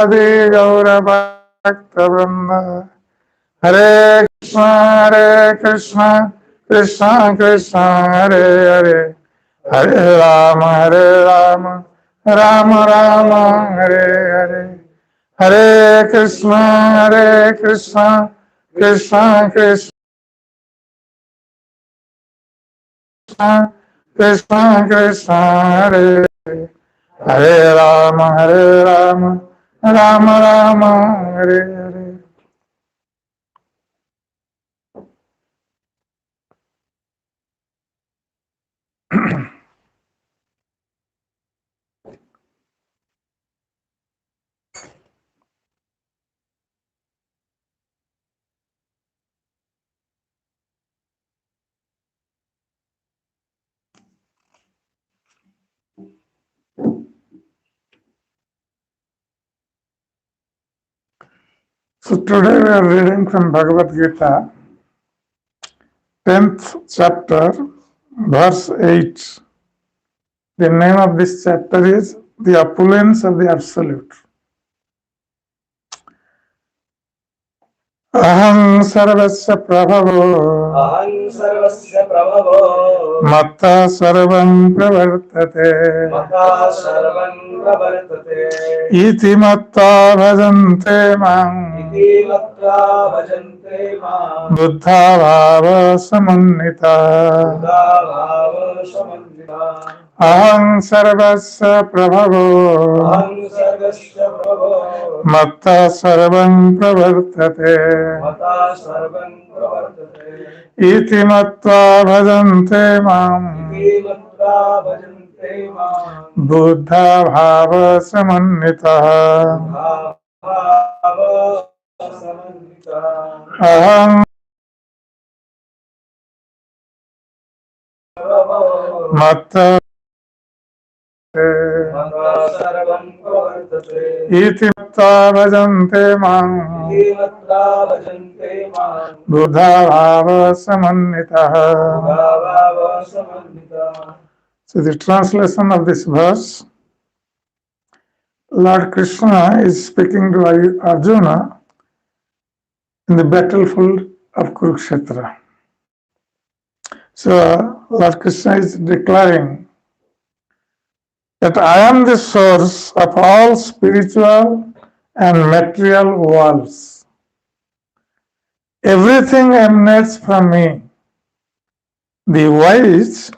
Bhakti Gaurav Narayan Hare Krishna, Krishna Krishna, Hare Hare, Hare Rama, Rama Rama, Hare Hare, Hare Krishna, Krishna Krishna, Krishna Krishna, Hare Hare, Hare Rama, Rama Rama, Hare Hare. So today we are reading from Bhagavad-Gītā, 10th chapter, verse 8. The name of this chapter is The Opulence of the Absolute. Aham sarvasya prabhavo matta sarvam pravartate iti matta bhajante mam buddha bhava samannita. Aham sarvasya prabhavo matta sarvam pravartate iti matta bhajante mam buddha bhava samannita. Aham matta iti matta bhajante mam buddha bhava samannita. So the translation of this verse, Lord Krishna is speaking to Arjuna in the battlefield of Kurukshetra. So Lord Krishna is declaring that I am the source of all spiritual and material worlds. Everything emanates from me. The wise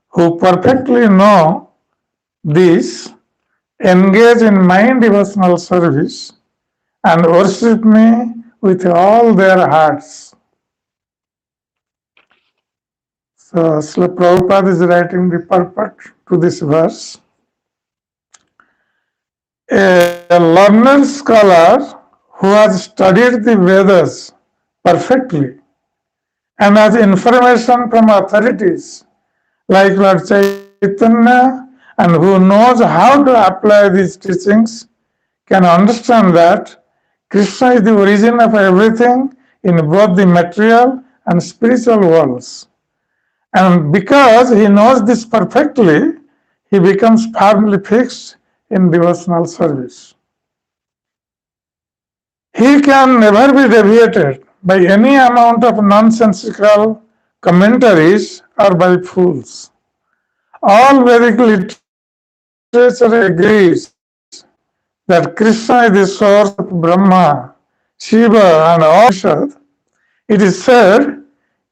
who perfectly know this engage in my devotional service and worship me with all their hearts. So Srila Prabhupada is writing the purport to this verse. A learned scholar who has studied the Vedas perfectly and has information from authorities like Lord Chaitanya and who knows how to apply these teachings can understand that Krishna is the origin of everything in both the material and spiritual worlds. And because he knows this perfectly, he becomes firmly fixed in devotional service. He can never be deviated by any amount of nonsensical commentaries or by fools. All Vedic literature agrees that Krishna is the source of Brahma, Shiva and all Upanishad. It is said,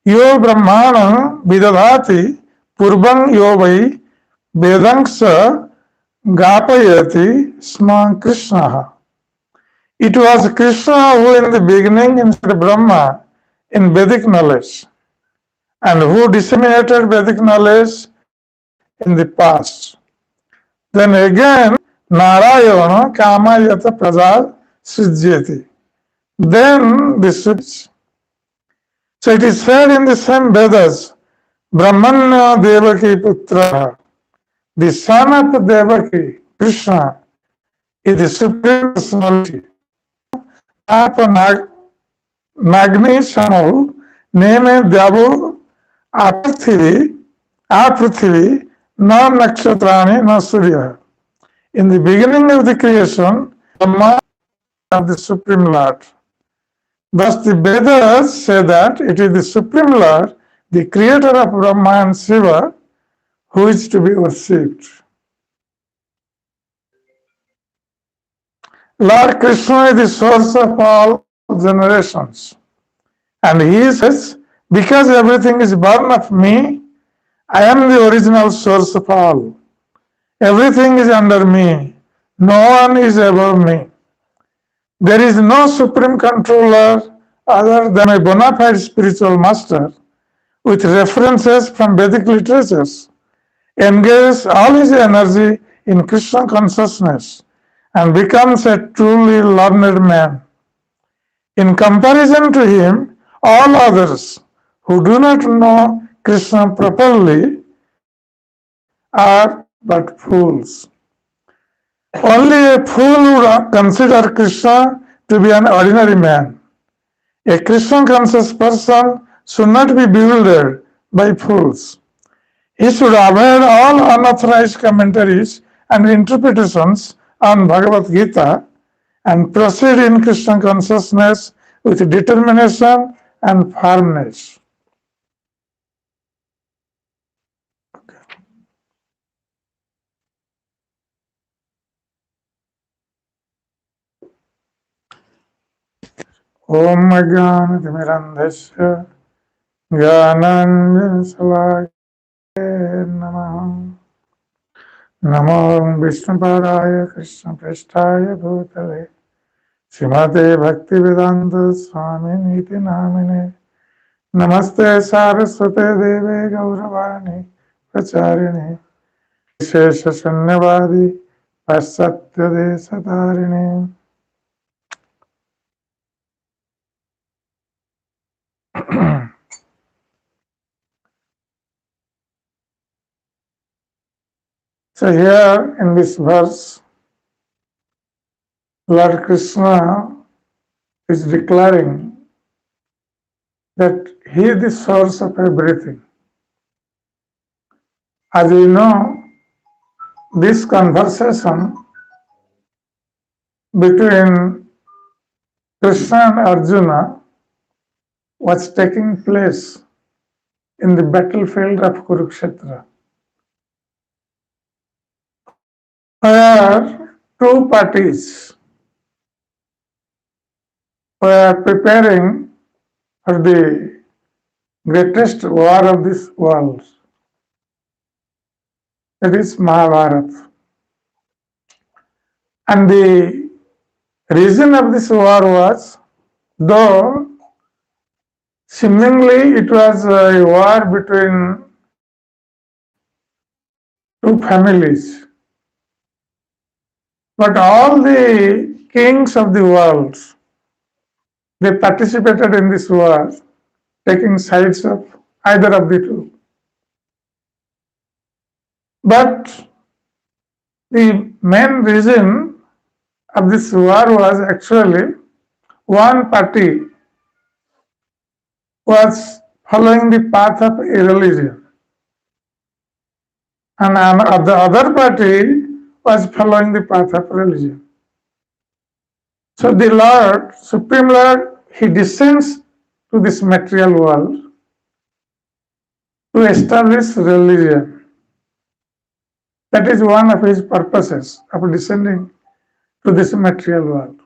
Yo Brahmanam Vidadhati Purvam Yo Vai Vedangsa Gapayati Sma Krishna. It was Krishna who in the beginning inspired Brahma in Vedic knowledge and who disseminated Vedic knowledge in the past. Then again, Narayana Kamayata Prasad Srijyati. Then the switch. So it is said in the same Vedas, Brahmanya Devaki Putra, the son of Devaki, Krishna, is the supreme personality. Nagni Shamal, Neme Devu, Aprithvi, no Nakshatrani, no Surya. In the beginning of the creation, Brahma of the Supreme Lord. Thus the Vedas say that it is the Supreme Lord, the creator of Brahma and Shiva, who is to be worshipped. Lord Krishna is the source of all generations. And he says, because everything is born of me, I am the original source of all. Everything is under me. No one is above me. There is no supreme controller other than a bona fide spiritual master with references from Vedic literatures, engages all his energy in Krishna consciousness and becomes a truly learned man. In comparison to him, all others who do not know Krishna properly are but fools. Only a fool would consider Krishna to be an ordinary man. A Krishna conscious person should not be bewildered by fools. He should avoid all unauthorized commentaries and interpretations on Bhagavad-Gītā and proceed in Krishna consciousness with determination and firmness. Om Jnana-timirandhasya Jnananjana-salakaya Namaha Namo Vishnupadaya Krishna Prasthaya Bhutale Srimate Bhakti-Vedanta Swami Niti Namine Namaste Saraswate Deve Gauravani Pracharini Shesha Shunyavadi Paschatya Desatarini. So here in this verse, Lord Krishna is declaring that he is the source of everything. As you know, this conversation between Krishna and Arjuna was taking place in the battlefield of Kurukshetra, where two parties were preparing for the greatest war of this world. That is Mahabharata. And the reason of this war was, though seemingly it was a war between two families, but all the kings of the world, they participated in this war, taking sides of either of the two. But the main reason of this war was actually one party was following the path of irreligion, and the other party was following the path of religion. So the Lord, Supreme Lord, he descends to this material world to establish religion. That is one of his purposes of descending to this material world.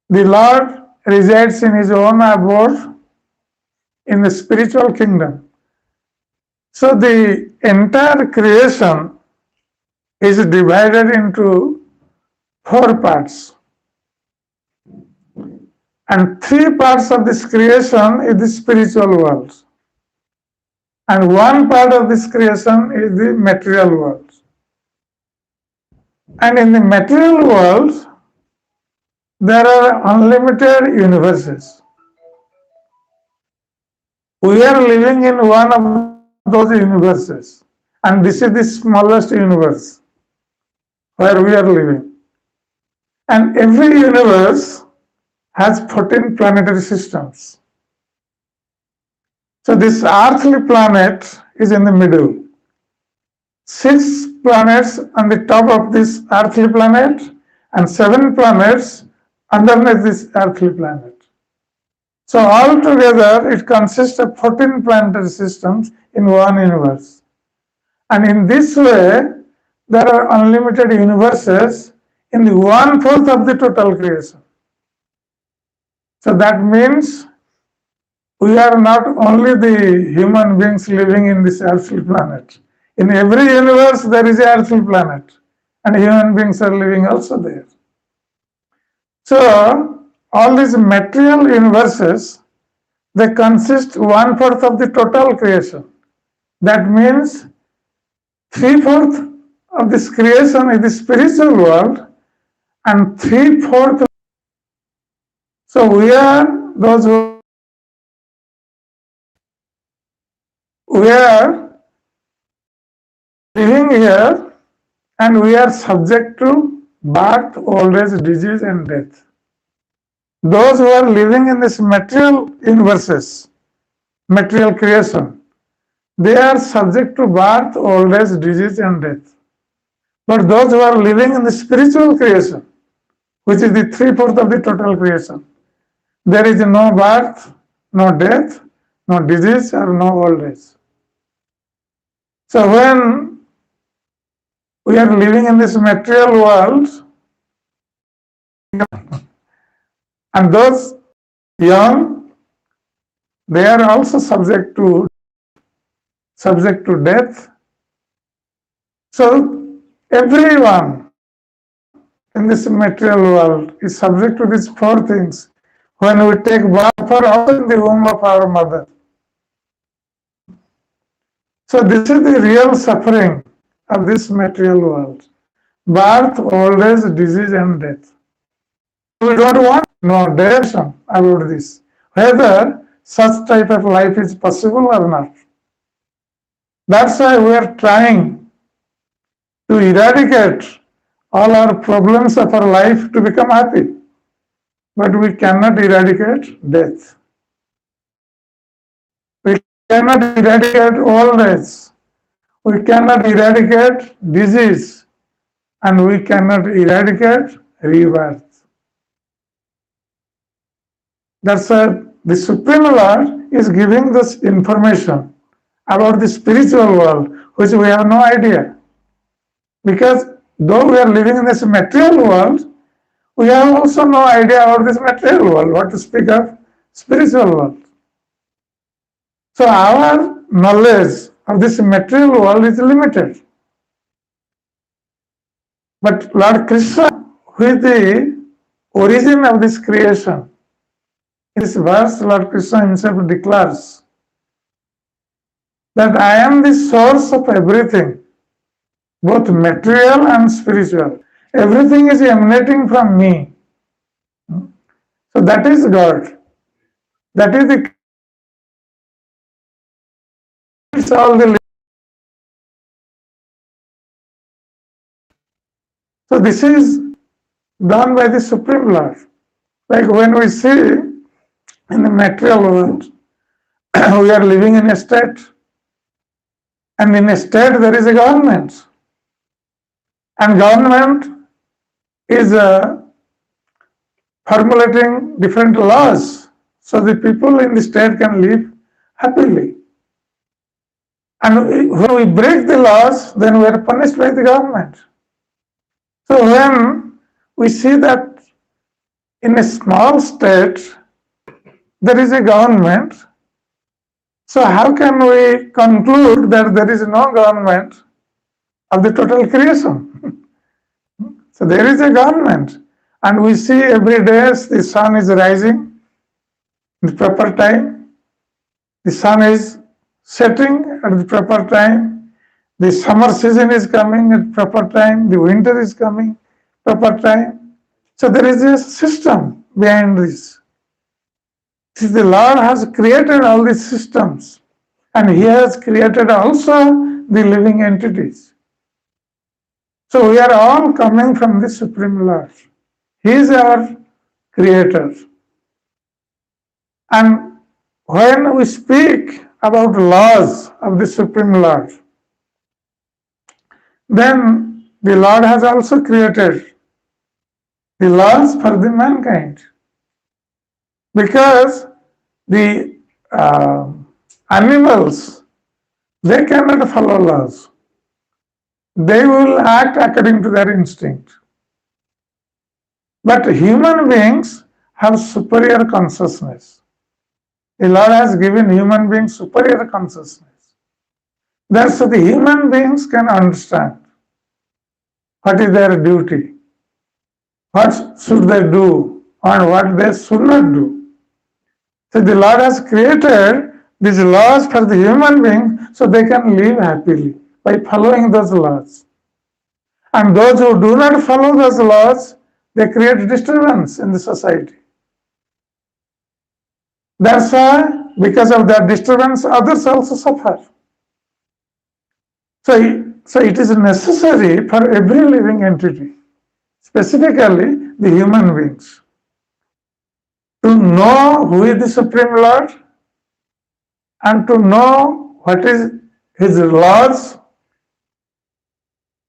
The Lord resides in his own abode in the spiritual kingdom. So the entire creation is divided into four parts. And three parts of this creation is the spiritual world. And one part of this creation is the material world. And in the material world, there are unlimited universes. We are living in one of those universes. And this is the smallest universe where we are living. And every universe has 14 planetary systems. So this earthly planet is in the middle. 6 planets on the top of this earthly planet and 7 planets underneath this earthly planet. So altogether it consists of 14 planetary systems in one universe. And in this way, there are unlimited universes in the 1/4 of the total creation. So that means we are not only the human beings living in this earthly planet. In every universe there is an earthly planet, and human beings are living also there. So all these material universes, they consist 1/4 of the total creation. That means 3/4 of this creation is the spiritual world, and 3/4. So we are those who we are living here, and we are subject to birth, old age, disease, and death. Those who are living in this material universes, material creation, they are subject to birth, old age, disease, and death. But those who are living in the spiritual creation, which is the 3/4 of the total creation, there is no birth, no death, no disease, or no old age. So when we are living in this material world, and those young, they are also subject to death. So everyone in this material world is subject to these 4 things when we take birth or also in the womb of our mother. So this is the real suffering of this material world: birth, old age, disease, and death. We don't want no direction about this, whether such type of life is possible or not. That's why we are trying to eradicate all our problems of our life to become happy. But we cannot eradicate death. We cannot eradicate old age. We cannot eradicate disease. And we cannot eradicate rebirth. That's why the Supreme Lord is giving this information about the spiritual world, which we have no idea. Because though we are living in this material world, we have also no idea about this material world, what to speak of spiritual world. So our knowledge of this material world is limited. But Lord Krishna, who is the origin of this creation, in this verse Lord Krishna himself declares that I am the source of everything, both material and spiritual. Everything is emanating from me. So that is God. That is the all the. So this is done by the Supreme Lord. Like when we see in the material world, we are living in a state, and in a state there is a government, and government is formulating different laws so the people in the state can live happily. And when we break the laws, then we are punished by the government. So when we see that in a small state there is a government, so how can we conclude that there is no government of the total creation? So there is a government, and we see every day the sun is rising in the proper time, the sun is setting at the proper time, the summer season is coming at proper time, the winter is coming proper time. So there is a system behind this. The Lord has created all these systems, and He has created also the living entities. So we are all coming from the Supreme Lord. He is our creator. And when we speak about laws of the Supreme Lord, then the Lord has also created the laws for the mankind. Because the animals, they cannot follow laws. They will act according to their instinct. But human beings have superior consciousness. The Lord has given human beings superior consciousness. Thus, the human beings can understand what is their duty, what should they do, and what they should not do. So the Lord has created these laws for the human being so they can live happily by following those laws. And those who do not follow those laws, they create disturbance in the society. That's why, because of that disturbance, others also suffer. So it is necessary for every living entity, specifically the human beings, to know who is the Supreme Lord and to know what is His laws.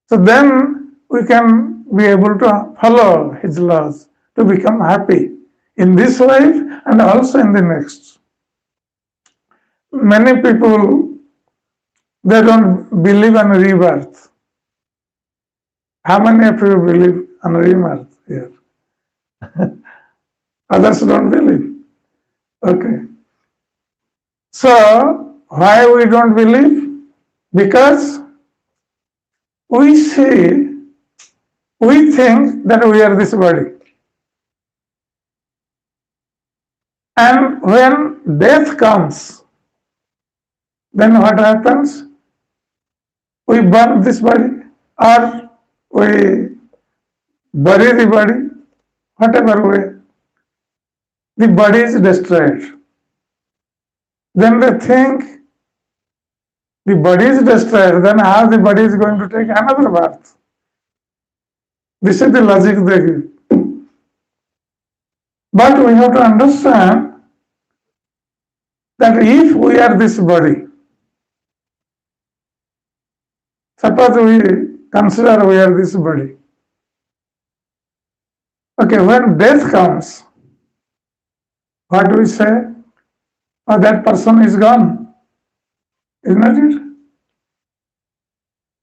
So then we can be able to follow His laws to become happy in this life and also in the next. Many people, they don't believe in rebirth. How many of you believe in rebirth here? Others don't believe. Okay. So, why we don't believe? Because we think that we are this body. And when death comes, then what happens? We burn this body or we bury the body, whatever way. The body is destroyed. Then they think the body is destroyed, then how the body is going to take another birth? This is the logic they give. But we have to understand that if we are this body, suppose we consider we are this body. Okay, when death comes, what do we say? Oh, that person is gone. Isn't it?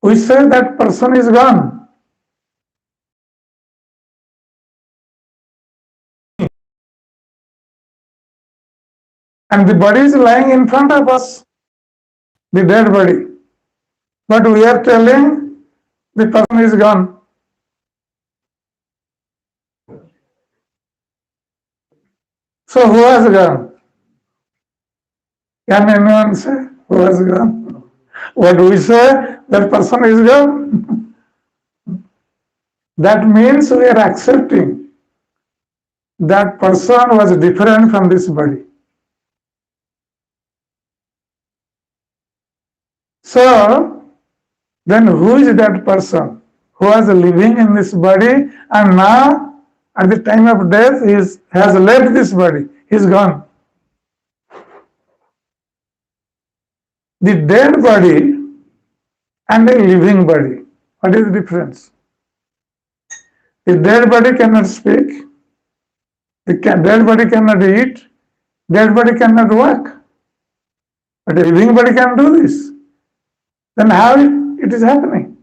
We say that person is gone. And the body is lying in front of us, the dead body. But we are telling the person is gone. So who has gone? Can anyone say who has gone? What do we say? That person is gone. That means we are accepting that person was different from this body. So, then who is that person who was living in this body and now at the time of death has left this body, he is gone. The dead body and a living body, what is the difference? The dead body cannot speak, the dead body cannot eat, dead body cannot walk, but a living body can do this. Then how it is happening?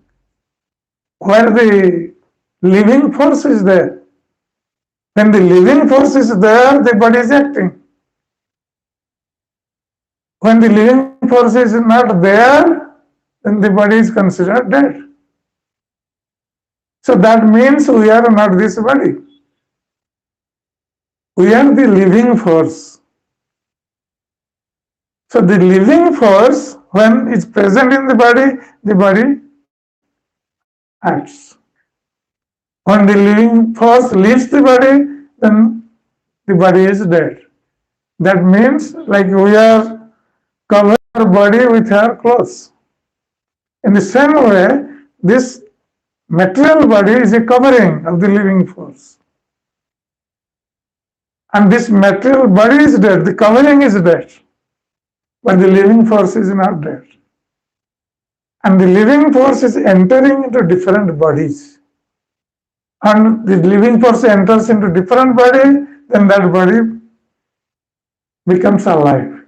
Where the living force is there. When the living force is there, the body is acting. When the living force is not there, then the body is considered dead. So that means we are not this body. We are the living force. So the living force, when it's present in the body acts. When the living force leaves the body, then the body is dead. That means like we are covering our body with our clothes. In the same way, this material body is a covering of the living force. And this material body is dead, the covering is dead, but the living force is not dead. And the living force is entering into different bodies. and the living force enters into different body, then that body becomes alive.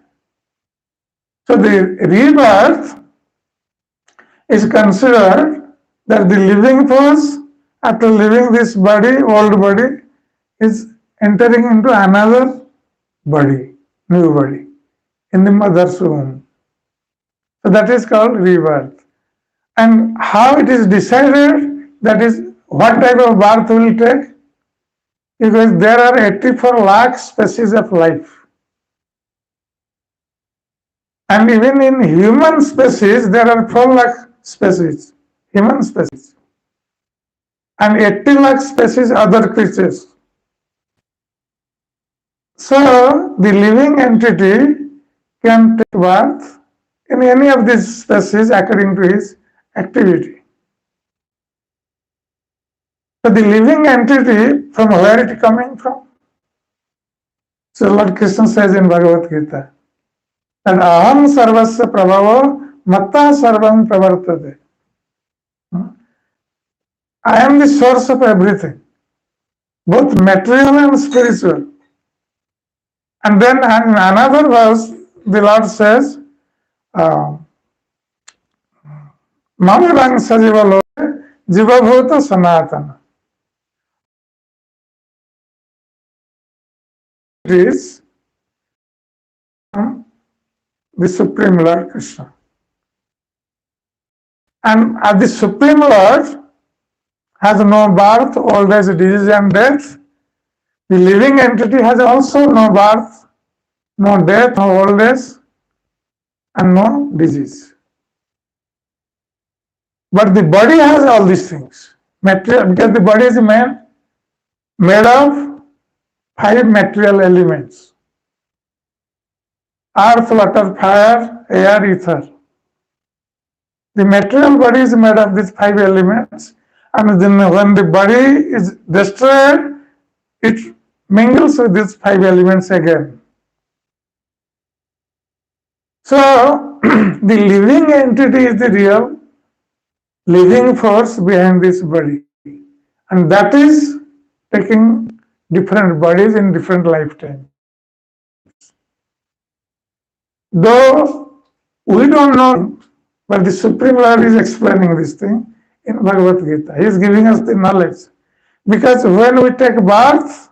So the rebirth is considered that the living force, after leaving this body, old body, is entering into another body, new body, in the mother's womb. So that is called rebirth. And how it is decided, that is what type of birth will take, because there are 84 lakh species of life. And even in human species, there are 4 lakh species, human species, and 80 lakh species other creatures. So the living entity can take birth in any of these species according to his activity. So the living entity, from where it is coming from? So Lord Krishna says in Bhagavad-Gītā that aham sarvasya prabhavo matta sarvam pravartate. I am the source of everything, both material and spiritual. And then in another verse, the Lord says, Mamirang sajiva loke jivabhuta sanatana. It is the Supreme Lord Krishna. And the Supreme Lord has no birth, old age, disease and death. The living entity has also no birth, no death, no old age, and no disease. But the body has all these things. Material, because the body is made of 5 material elements: earth, water, fire, air, ether. The material body is made of these 5 elements, and then when the body is destroyed, it mingles with these 5 elements again. So, the living entity is the real living force behind this body, and that is taking different bodies in different lifetimes. Though we don't know, but the Supreme Lord is explaining this thing in Bhagavad-Gītā. He is giving us the knowledge. Because when we take birth,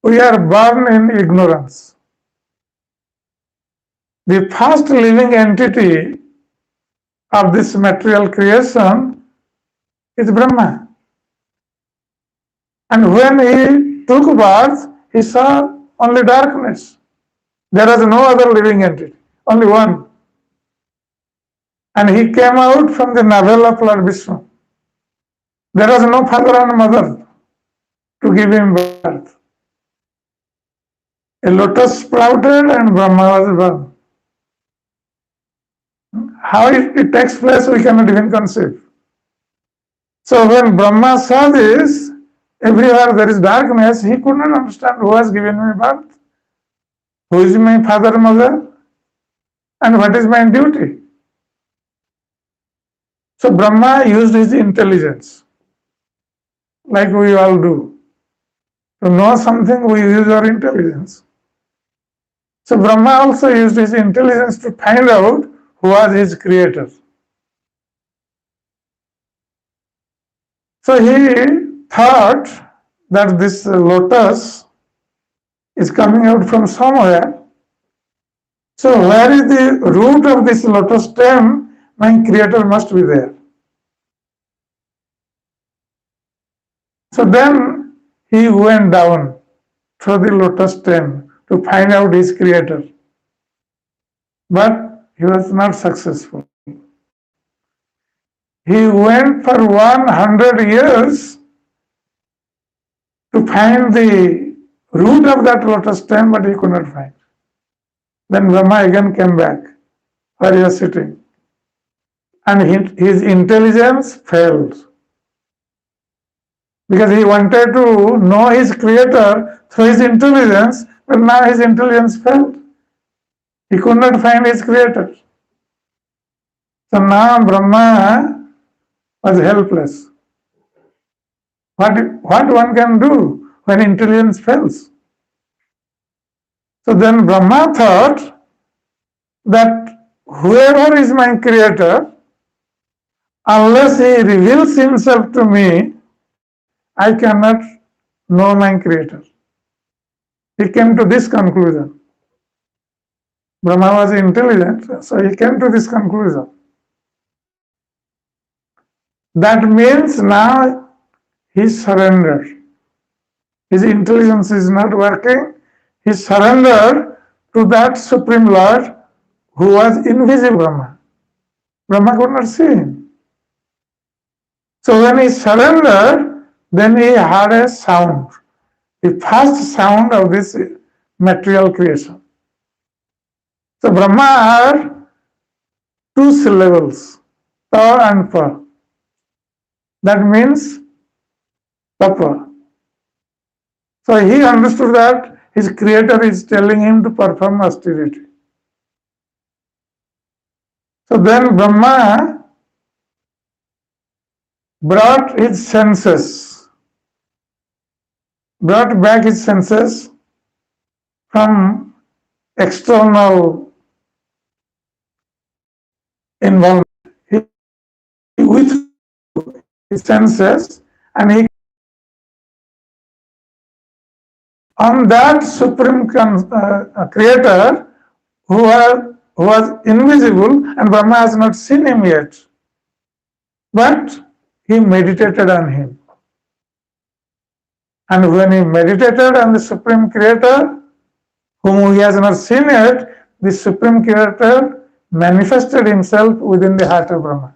we are born in ignorance. The first living entity of this material creation is Brahma. And when he took birth, he saw only darkness. There was no other living entity, only one. And he came out from the navel of Lord Vishnu. There was no father and mother to give him birth. A lotus sprouted and Brahma was born. How it takes place, we cannot even conceive. So when Brahma saw this, everywhere there is darkness, he could not understand who has given me birth, who is my father, mother, and what is my duty. So Brahma used his intelligence, like we all do. To know something, we use our intelligence. So Brahma also used his intelligence to find out who was his creator. So he thought that this lotus is coming out from somewhere. So where is the root of this lotus stem? My creator must be there. So then he went down through the lotus stem to find out his creator. But he was not successful. He went for 100 years to find the root of that lotus stem, but he could not find. Then Brahma again came back where he was sitting. And his intelligence failed. Because he wanted to know his creator through his intelligence, but now his intelligence failed. He could not find his creator. So now Brahma was helpless. what one can do when intelligence fails? So then Brahma thought that whoever is my creator, unless he reveals himself to me, I cannot know my creator. He came to this conclusion. Brahma was intelligent, so he came to this conclusion. That means now he surrendered. His intelligence is not working. He surrendered to that Supreme Lord who was invisible Brahma. Brahma could not see him. So when he surrendered, then he heard a sound, the first sound of this material creation. So Brahma heard two syllables, ta and pa. That means tapa. So he understood that his creator is telling him to perform austerity. So then Brahma brought back his senses from external involvement. He withdrew his senses and he on that supreme creator who was invisible and Brahma has not seen him yet. But he meditated on him. And when he meditated on the supreme creator, whom he has not seen yet, the supreme creator manifested himself within the heart of Brahma.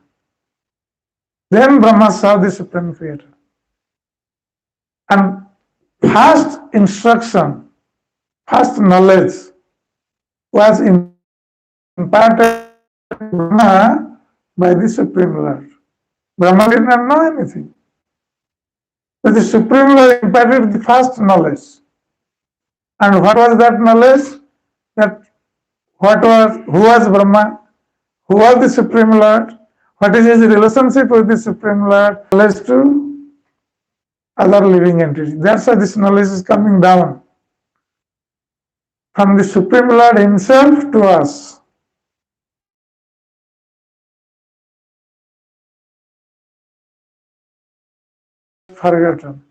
Then Brahma saw the supreme creator. And first instruction, first knowledge was imparted to Brahma by the Supreme Lord. Brahma did not know anything. But the Supreme Lord imparted the first knowledge. And what was that knowledge? That who was Brahma? Who was the Supreme Lord? What is his relationship with the Supreme Lord? Knowledge to other living entities. That's why this knowledge is coming down from the Supreme Lord himself to us. Forgotten.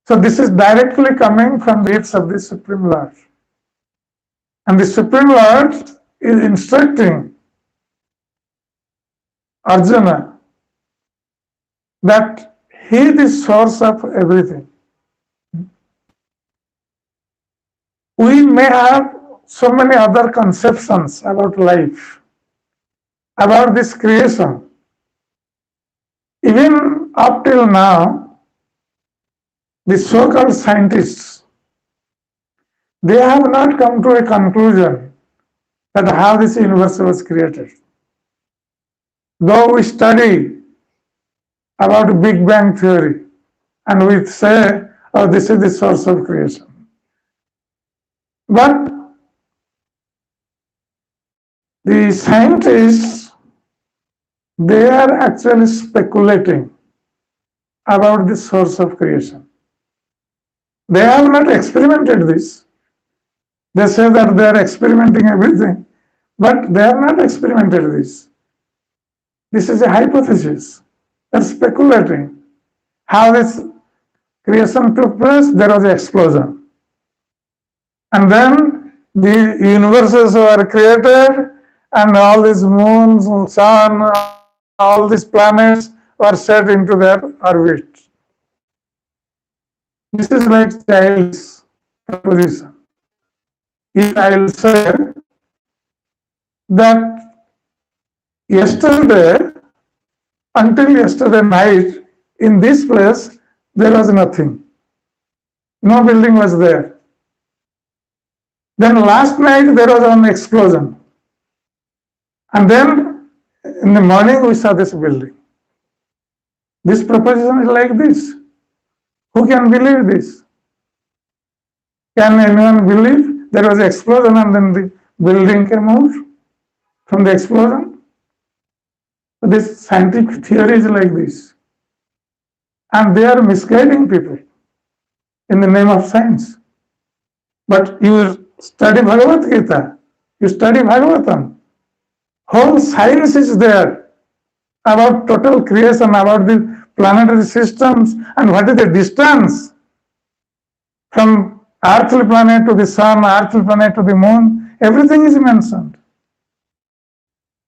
So this is directly coming from the lips of the Supreme Lord. And the Supreme Lord is instructing Arjuna that he is the source of everything. We may have so many other conceptions about life, about this creation. Even up till now, the so-called scientists, they have not come to a conclusion that how this universe was created. Though we study about Big Bang theory and we say, oh, this is the source of creation. But the scientists, they are actually speculating about the source of creation. They have not experimented this. They say that they are experimenting everything, but they have not experimented this. This is a hypothesis. They are speculating. How this creation took place, there was an explosion. And then the universes were created and all these moons, sun, all these planets were set into their orbit. This is like child's proposition. If I will say that yesterday, until yesterday night, in this place, there was nothing. No building was there. Then last night, there was an explosion. And then in the morning, we saw this building. This proposition is like this. Who can believe this? Can anyone believe there was an explosion and then the building came out from the explosion? So this scientific theory is like this. and they are misguiding people in the name of science. But you study Bhagavad-Gītā, you study Bhagavatam, whole science is there about total creation, about the planetary systems, and what is the distance from earthly planet to the sun, earthly planet to the moon. Everything is mentioned.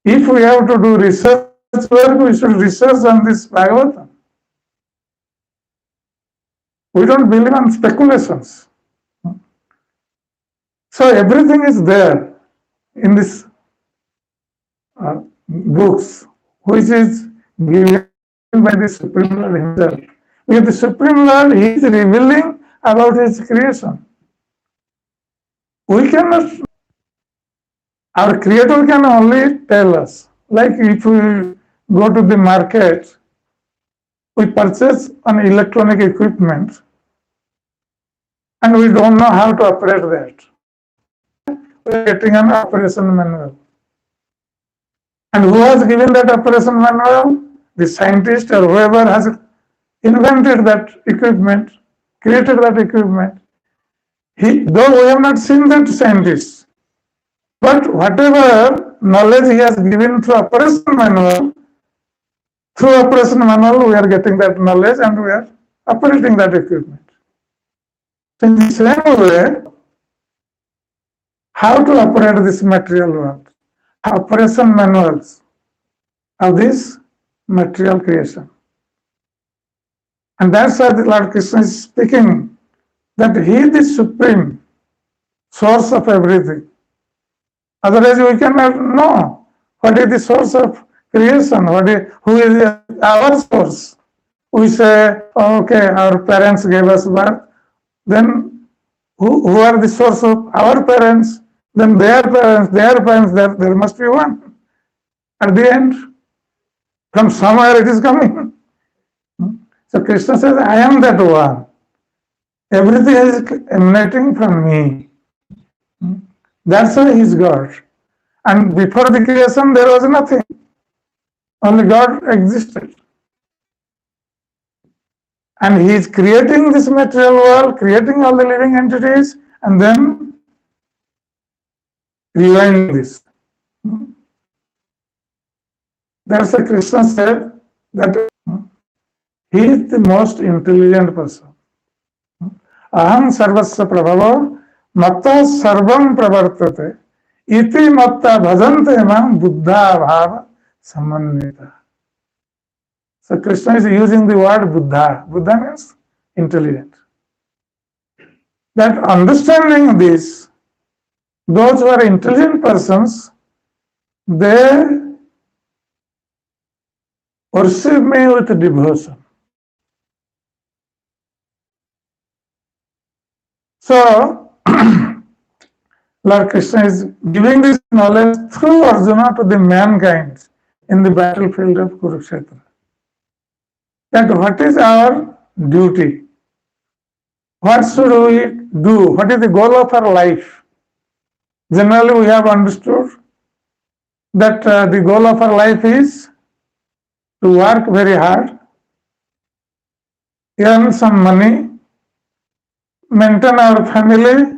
If we have to do research work, we should research on this Bhagavatam. We don't believe on speculations. So everything is there in this books, which is given by the Supreme Lord himself. Because the Supreme Lord, he is revealing about his creation. We cannot, our Creator can only tell us. Like if we go to the market, we purchase an electronic equipment and we don't know how to operate that. We are getting an operation manual. And who has given that operation manual? The scientist or whoever has invented that equipment, created that equipment. Though we have not seen that scientist, but whatever knowledge he has given through operation manual, we are getting that knowledge and we are operating that equipment. So in the same way, how to operate this material world? Operation manuals of this material creation. And that's why the Lord Krishna is speaking that he is the supreme source of everything. Otherwise we cannot know what is the source of creation, who is our source. We say, oh, okay, our parents gave us birth. Then who are the source of our parents? Then their parents, there must be one. At the end, from somewhere it is coming. So Krishna says, I am that one. Everything is emanating from me. That's why he is God. And before the creation, there was nothing. Only God existed. And he is creating this material world, creating all the living entities, and then rewinding this. That's why Krishna said that he is the most intelligent person. Aham sarvasya prabhavo matta sarvam pravartate iti matta bhajante mam buddha bhava samannita. So Krishna is using the word Buddha. Buddha means intelligent. That understanding this, those who are intelligent persons, they worship me with devotion. So, Lord Krishna is giving this knowledge through Arjuna to the mankind in the battlefield of Kurukshetra. That what is our duty? What should we do? What is the goal of our life? Generally, we have understood that the goal of our life is to work very hard, earn some money, maintain our family,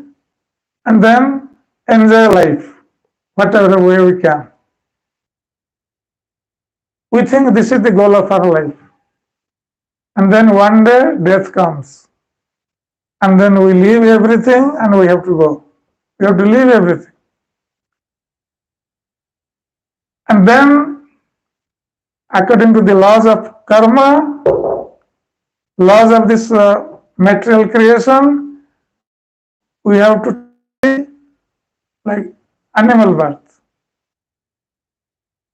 and then enjoy life, whatever way we can. We think this is the goal of our life. And then one day death comes. And then we leave everything and we have to go. We have to leave everything. And then, according to the laws of karma, laws of this material creation, we have to take like animal birth.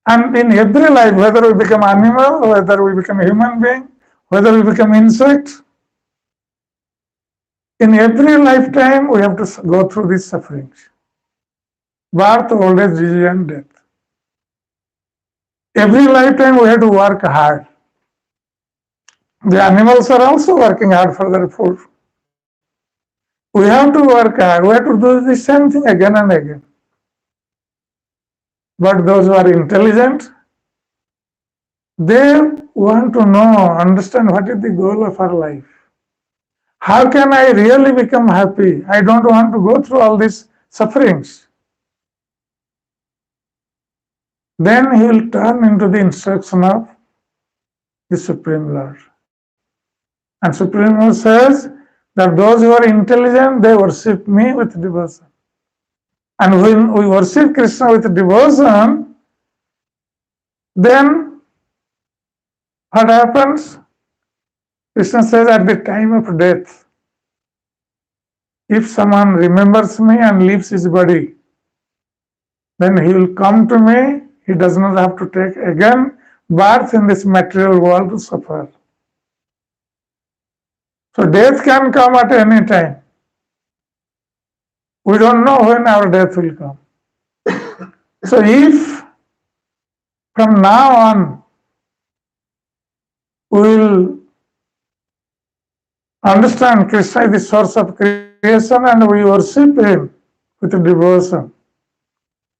And in every life, whether we become animal, whether we become a human being, whether we become insect, in every lifetime we have to go through these sufferings. Birth, old age, disease and death. Every lifetime we have to work hard. The animals are also working hard for their food. We have to work hard. We have to do the same thing again and again. But those who are intelligent, They want to know, understand what is the goal of our life. How can I really become happy? I don't want to go through all these sufferings. Then he will turn into the instruction of the Supreme Lord. And Supreme Lord says that those who are intelligent, they worship me with devotion. And when we worship Krishna with devotion, then what happens? Krishna says at the time of death, if someone remembers me and leaves his body, then he will come to me. He does not have to take again birth in this material world to suffer. So death can come at any time. We don't know when our death will come. So if from now on we will understand Krishna is the source of creation and we worship him with devotion,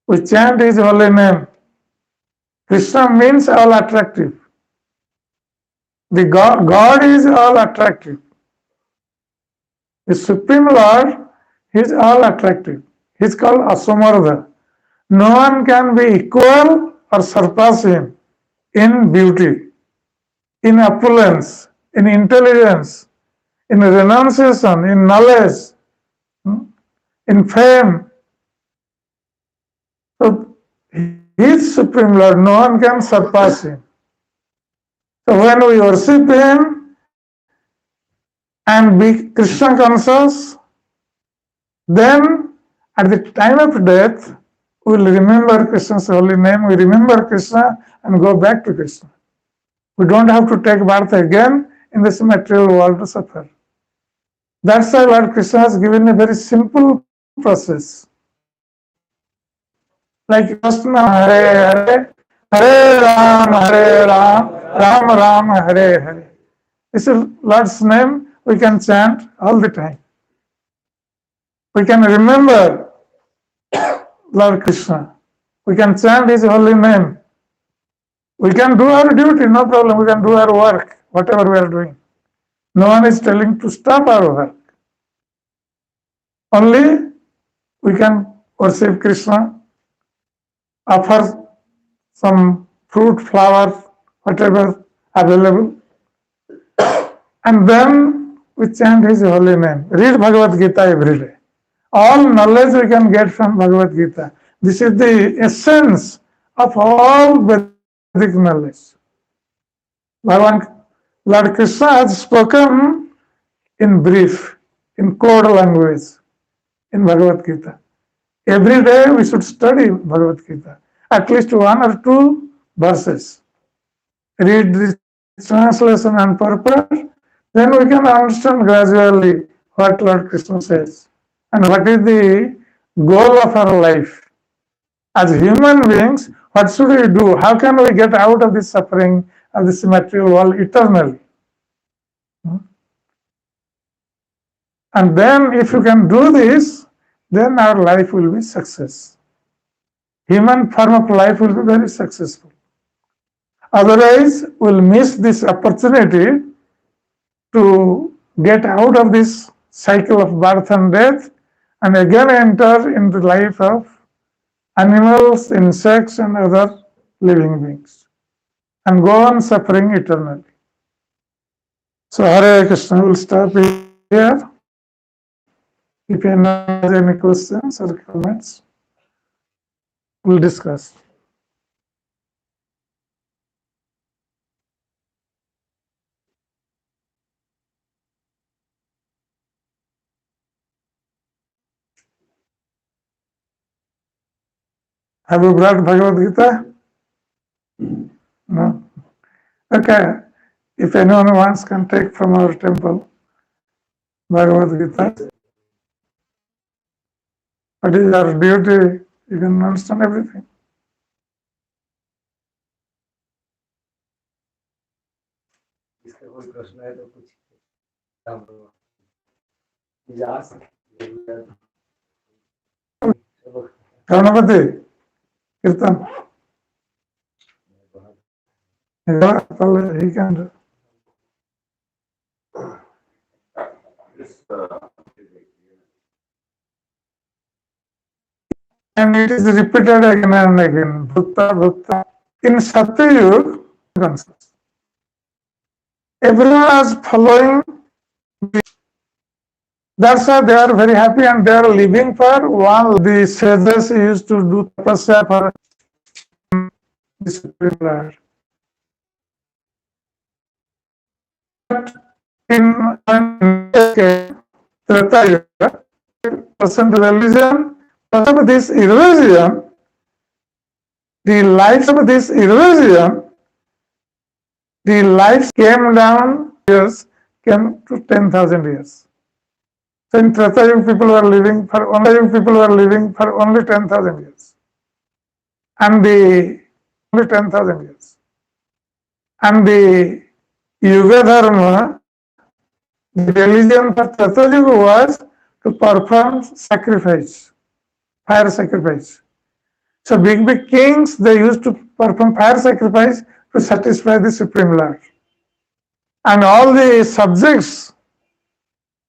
we chant his holy name. Krishna means all attractive. The God is all attractive. The Supreme Lord is all attractive. He is called Asamardha. No one can be equal or surpass him in beauty, in opulence, in intelligence, in renunciation, in knowledge, in fame. So he is Supreme Lord. No one can surpass him. So when we worship him and be Krishna conscious, then at the time of death, we will remember Krishna's holy name, we remember Krishna and go back to Krishna. We don't have to take birth again in this material world to suffer. That's why Lord Krishna has given a very simple process. Like Krishna Hare Hare, Hare Ram, Ram Ram Hare Hare. This is Lord's name we can chant all the time. We can remember Lord Krishna. We can chant his holy name. We can do our duty, no problem. We can do our work, whatever we are doing. No one is telling to stop our work. Only we can worship Krishna, offer some fruit, flower, whatever available, and then we chant his holy name. Read Bhagavad-Gītā every day. All knowledge we can get from Bhagavad-Gītā. This is the essence of all Vedic knowledge. Lord Krishna has spoken in brief, in code language, in Bhagavad-Gītā. Every day we should study Bhagavad-Gītā, at least one or two verses. Read the translation and purpose, then we can understand gradually what Lord Krishna says and what is the goal of our life. As human beings, what should we do? How can we get out of this suffering of this material world eternally? And then if you can do this, then our life will be success. Human form of life will be very successful. Otherwise, we'll miss this opportunity to get out of this cycle of birth and death and again enter into the life of animals, insects, and other living beings and go on suffering eternally. So Hare Krishna, will stop here. If anyone has any questions or comments, we'll discuss. Have you brought Bhagavad-Gītā? No? Okay. If anyone wants, can take from our temple Bhagavad-Gītā. What is our duty? You can understand everything. Ganapati, Kirtan. He can do. And it is repeated again and again. Bhutta, Bhutta. In Satyayug, everyone was following. That's why they are very happy and they are living for one. The sages used to do tapasya for the Supreme Lord. But in Treta Yuga, present religion, of this illusion, the lives of this illusion, the lives came down years, came to 10,000 years. So in Treta Yuga, people were living for only 10,000 years. And the only 10,000 years. And the Yuga Dharma, the religion for Treta Yuga was to perform sacrifice, fire sacrifice. So big kings, they used to perform fire sacrifice to satisfy the Supreme Lord. And all the subjects,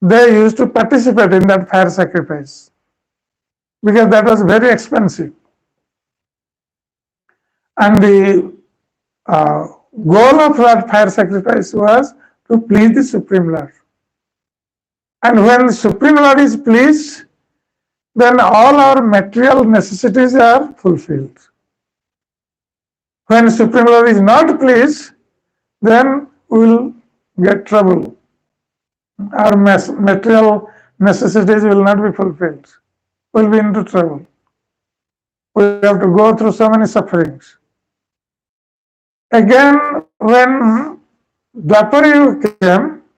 they used to participate in that fire sacrifice because that was very expensive. And the goal of that fire sacrifice was to please the Supreme Lord. And when the Supreme Lord is pleased, then all our material necessities are fulfilled. When Supreme Lord is not pleased, then we will get trouble. Our material necessities will not be fulfilled. We will be into trouble. We have to go through so many sufferings. Again, when Dwapara Yuga came,